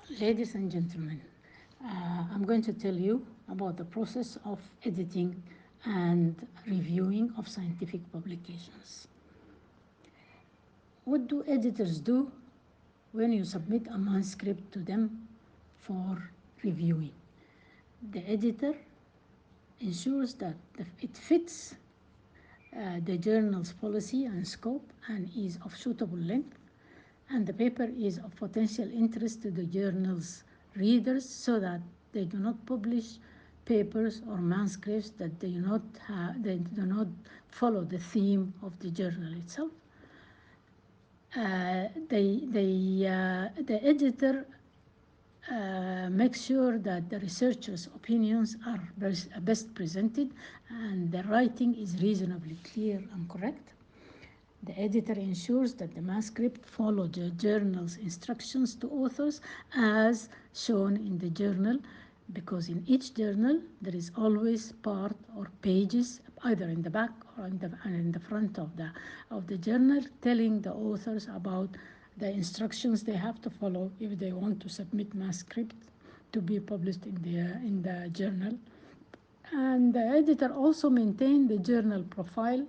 Ladies and gentlemen, I'm going to tell you about the process of editing and reviewing of scientific publications. What do editors do when you submit a manuscript to them for reviewing? The editor ensures that it fits the journal's policy and scope and is of suitable length, and the paper is of potential interest to the journal's readers so that they do not publish papers or manuscripts that they do not follow the theme of the journal itself. The editor makes sure that the researchers' opinions are best presented and the writing is reasonably clear and correct. The editor ensures that the manuscript follow the journal's instructions to authors as shown in the journal, because in each journal there is always part or pages either in the back or in the front of the journal telling the authors about the instructions they have to follow if they want to submit manuscript to be published in the journal. And the editor also maintains the journal profile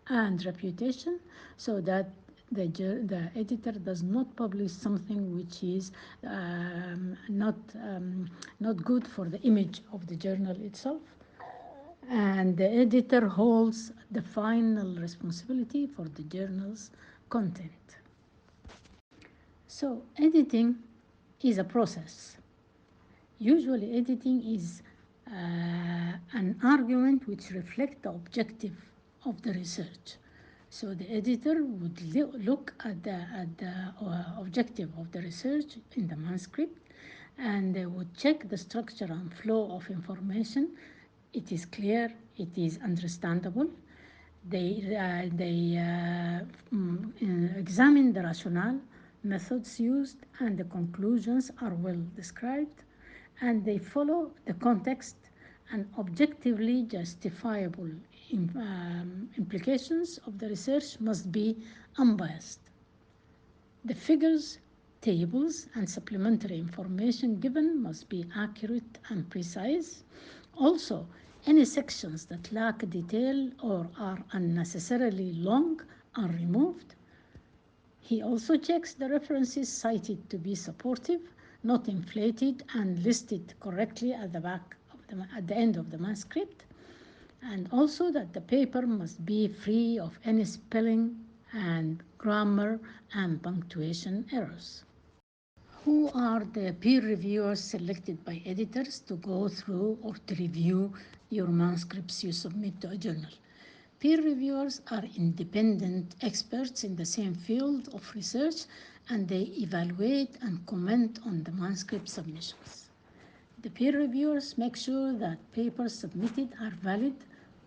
and reputation so that the editor does not publish something which is not good for the image of the journal itself. And the editor holds the final responsibility for the journal's content. So editing is a process. Usually editing is an argument which reflects the objective of the research. So the editor would look at the objective of the research in the manuscript, and they would check the structure and flow of information. It is clear, it is understandable. They examine the rationale, methods used, and the conclusions are well described, and they follow the context and objectively justifiable implications of the research must be unbiased. The figures, tables, and supplementary information given must be accurate and precise. Also, any sections that lack detail or are unnecessarily long are removed. He also checks the references cited to be supportive, not inflated, and listed correctly at the end of the manuscript, and also that the paper must be free of any spelling and grammar and punctuation errors. Who are the peer reviewers selected by editors to go through or to review your manuscripts you submit to a journal? Peer reviewers are independent experts in the same field of research, and they evaluate and comment on the manuscript submissions. The peer reviewers make sure that papers submitted are valid,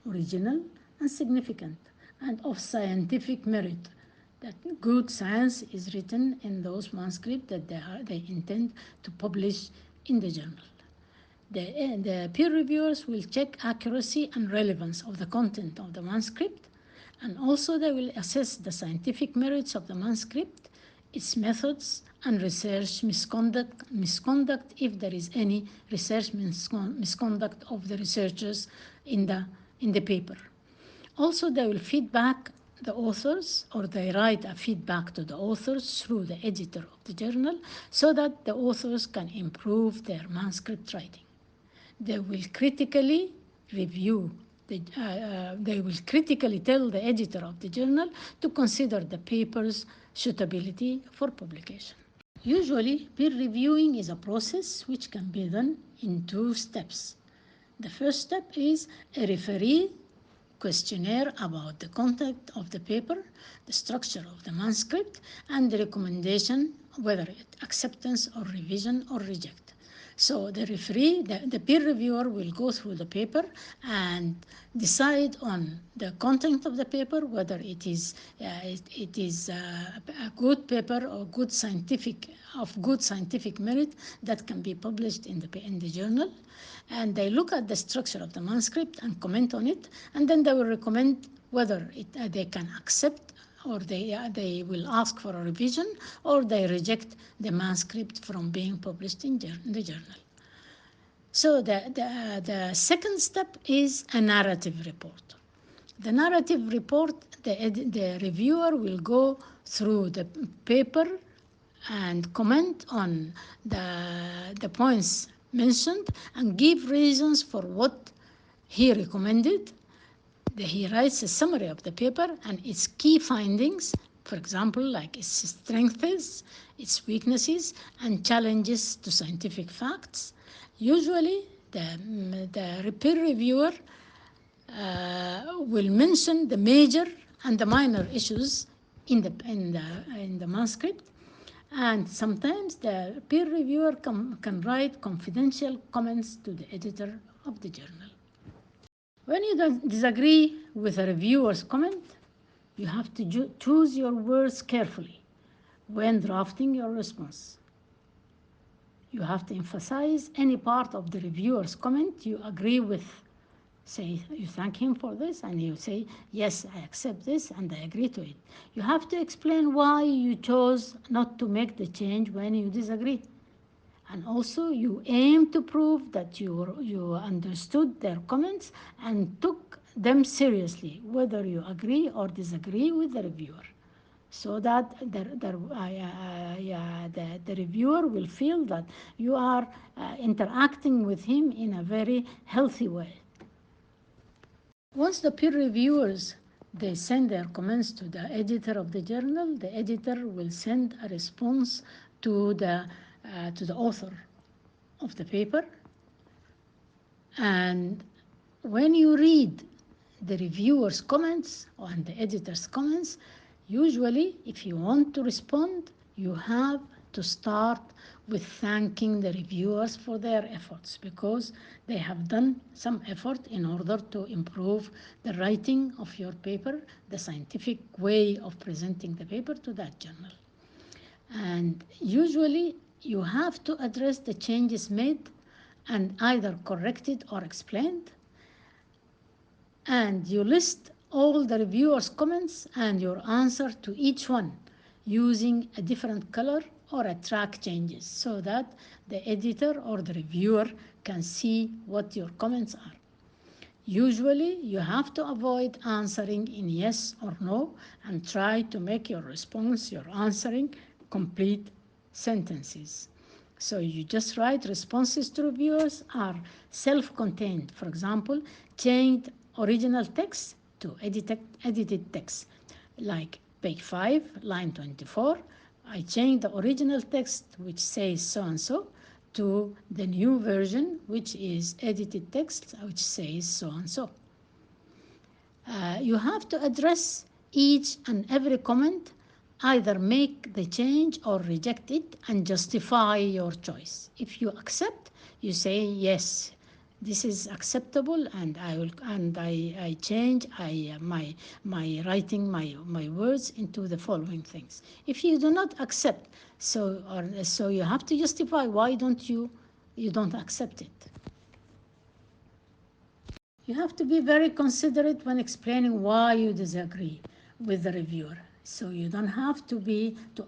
original, and significant, and of scientific merit, that good science is written in those manuscripts that they intend to publish in the journal. The peer reviewers will check accuracy and relevance of the content of the manuscript, and also they will assess the scientific merits of the manuscript, its methods, and research misconduct if there is any research misconduct of the researchers in the paper. Also, they will feedback the authors, or they write a feedback to the authors through the editor of the journal so that the authors can improve their manuscript writing. They will critically review, they will critically tell the editor of the journal to consider the paper's suitability for publication. Usually, peer reviewing is a process which can be done in 2 steps. The first step is a referee questionnaire about the content of the paper, the structure of the manuscript, and the recommendation whether it acceptance or revision or reject. So the referee, the peer reviewer will go through the paper and decide on the content of the paper, whether it is a good paper or good scientific merit that can be published in the journal. And they look at the structure of the manuscript and comment on it, and then they will recommend whether they can accept or they will ask for a revision, or they reject the manuscript from being published in the journal. So the second step is a narrative report. The narrative report, the reviewer will go through the paper and comment on the points mentioned and give reasons for what he recommended. He writes a summary of the paper and its key findings, for example, like its strengths, its weaknesses, and challenges to scientific facts. Usually, the peer reviewer will mention the major and the minor issues in the manuscript, and sometimes the peer reviewer can write confidential comments to the editor of the journal. When you disagree with a reviewer's comment, you have to choose your words carefully when drafting your response. You have to emphasize any part of the reviewer's comment you agree with. Say, you thank him for this, and you say, yes, I accept this and I agree to it. You have to explain why you chose not to make the change when you disagree. And also, you aim to prove that you understood their comments and took them seriously, whether you agree or disagree with the reviewer, so that the reviewer will feel that you are interacting with him in a very healthy way. Once the peer reviewers they send their comments to the editor of the journal, the editor will send a response to the author of the paper. And when you read the reviewer's comments and the editor's comments, usually if you want to respond, you have to start with thanking the reviewers for their efforts, because they have done some effort in order to improve the writing of your paper, the scientific way of presenting the paper to that journal. And usually you have to address the changes made and either corrected or explained. And you list all the reviewers' comments and your answer to each one using a different color or a track changes, so that the editor or the reviewer can see what your comments are. Usually, you have to avoid answering in yes or no and try to make your response, your answering, complete sentences. So you just write responses to reviewers are self-contained. For example, change original text to edited text, like page 5, line 24. I change the original text which says so and so to the new version, which is edited text, which says so and so. You have to address each and every comment, either make the change or reject it, and justify your choice. If you accept, you say yes, this is acceptable, and I change my writing my words into the following things. If you do not accept, so you have to justify why you don't accept it. You have to be very considerate when explaining why you disagree with the reviewer. So you don't have to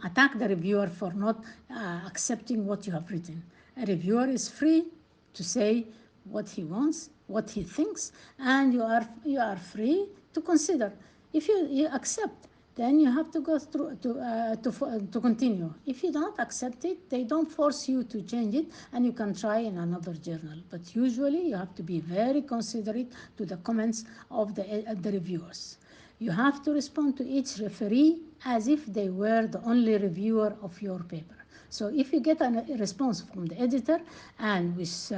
attack the reviewer for not accepting what you have written. A reviewer is free to say what he wants, what he thinks, and you are free to consider. If you accept, then you have to go through to continue. If you don't accept it, they don't force you to change it, and you can try in another journal. But usually, you have to be very considerate to the comments of the reviewers. You have to respond to each referee as if they were the only reviewer of your paper. So if you get a response from the editor and with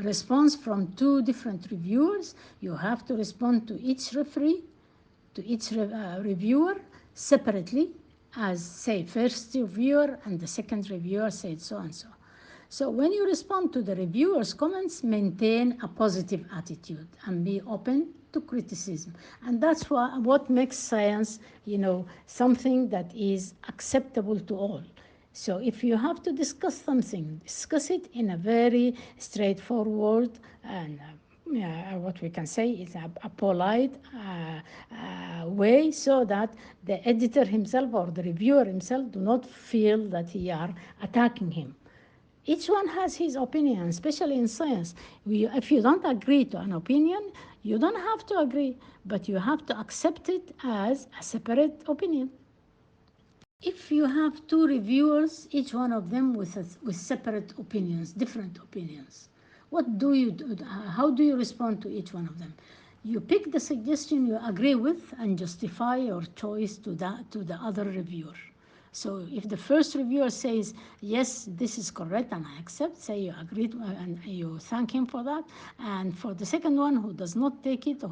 response from two different reviewers, you have to respond to each referee, to each reviewer separately, as say first reviewer and the second reviewer said so and so. So when you respond to the reviewer's comments, maintain a positive attitude and be open to criticism. And that's what makes science, something that is acceptable to all. So if you have to discuss something, discuss it in a very straightforward and what we can say is a polite way, so that the editor himself or the reviewer himself do not feel that he are attacking him. Each one has his opinion, especially in science. If you don't agree to an opinion, you don't have to agree, but you have to accept it as a separate opinion. If you have two reviewers, each one of them with separate opinions, different opinions, what do you do? How do you respond to each one of them? You pick the suggestion you agree with and justify your choice to the other reviewer. So if the first reviewer says, yes, this is correct and I accept, say you agree and you thank him for that. And for the second one who does not take it, or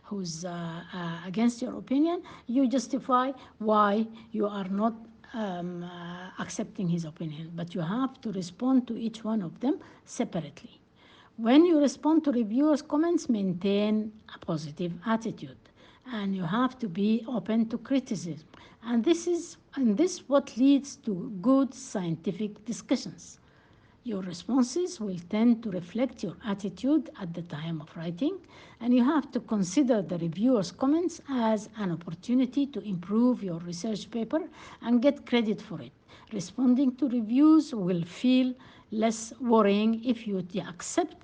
who's against your opinion, you justify why you are not accepting his opinion. But you have to respond to each one of them separately. When you respond to reviewers' comments, maintain a positive attitude, and you have to be open to criticism. And this what leads to good scientific discussions. Your responses will tend to reflect your attitude at the time of writing, and you have to consider the reviewer's comments as an opportunity to improve your research paper and get credit for it. Responding to reviews will feel less worrying if you accept